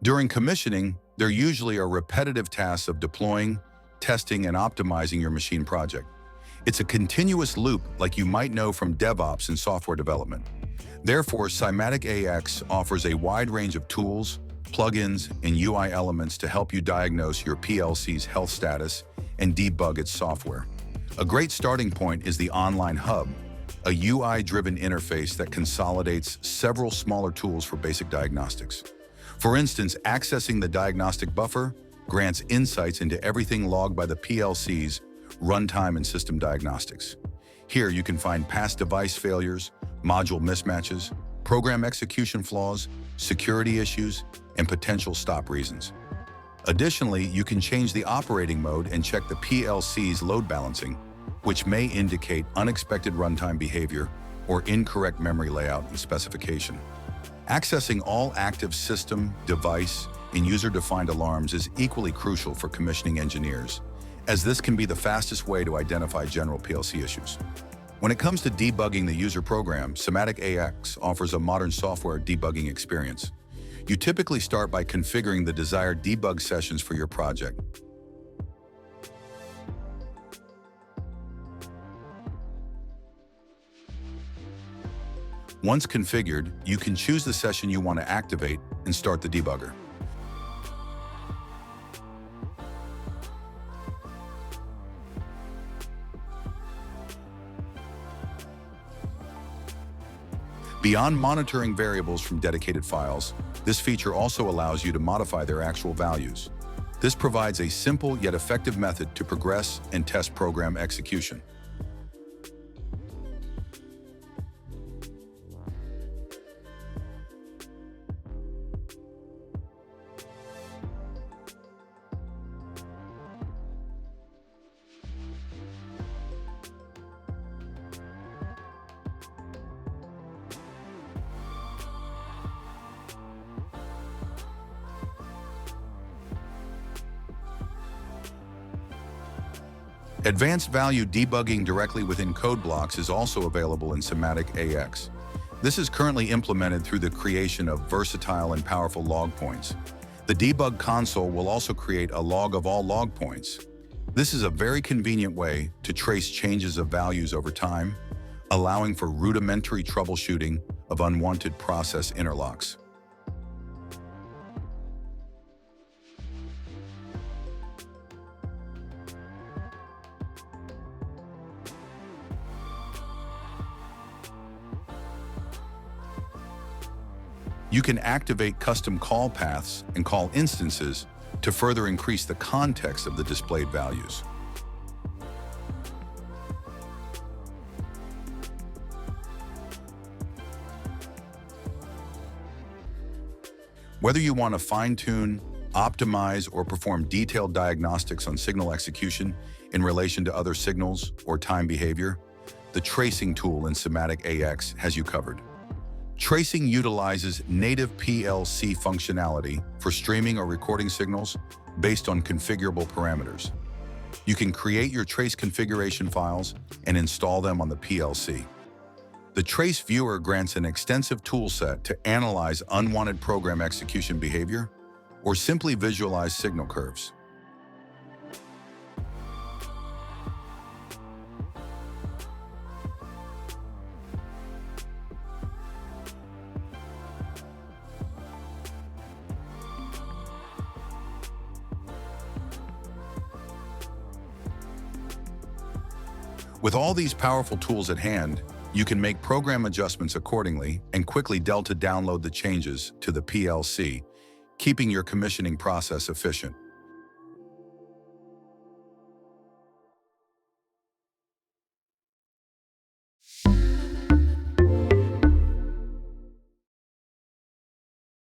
During commissioning, there usually are repetitive tasks of deploying, testing, and optimizing your machine project. It's a continuous loop like you might know from DevOps and software development. Therefore, SIMATIC AX offers a wide range of tools, plugins, and UI elements to help you diagnose your PLC's health status and debug its software. A great starting point is the Online Hub, a UI-driven interface that consolidates several smaller tools for basic diagnostics. For instance, accessing the diagnostic buffer grants insights into everything logged by the PLC's runtime and system diagnostics. Here you can find past device failures, module mismatches, program execution flaws, security issues, and potential stop reasons. Additionally, you can change the operating mode and check the PLC's load balancing, which may indicate unexpected runtime behavior or incorrect memory layout and specification. Accessing all active system, device, and user-defined alarms is equally crucial for commissioning engineers, as this can be the fastest way to identify general PLC issues. When it comes to debugging the user program, SIMATIC AX offers a modern software debugging experience. You typically start by configuring the desired debug sessions for your project. Once configured, you can choose the session you want to activate and start the debugger. Beyond monitoring variables from dedicated files, this feature also allows you to modify their actual values. This provides a simple yet effective method to progress and test program execution. Advanced value debugging directly within code blocks is also available in SIMATIC AX. This is currently implemented through the creation of versatile and powerful log points. The debug console will also create a log of all log points. This is a very convenient way to trace changes of values over time, allowing for rudimentary troubleshooting of unwanted process interlocks. You can activate custom call paths and call instances to further increase the context of the displayed values. Whether you want to fine-tune, optimize, or perform detailed diagnostics on signal execution in relation to other signals or time behavior, the tracing tool in SIMATIC AX has you covered. Tracing utilizes native PLC functionality for streaming or recording signals based on configurable parameters. You can create your trace configuration files and install them on the PLC. The Trace Viewer grants an extensive toolset to analyze unwanted program execution behavior or simply visualize signal curves. With all these powerful tools at hand, you can make program adjustments accordingly and quickly delta download the changes to the PLC, keeping your commissioning process efficient.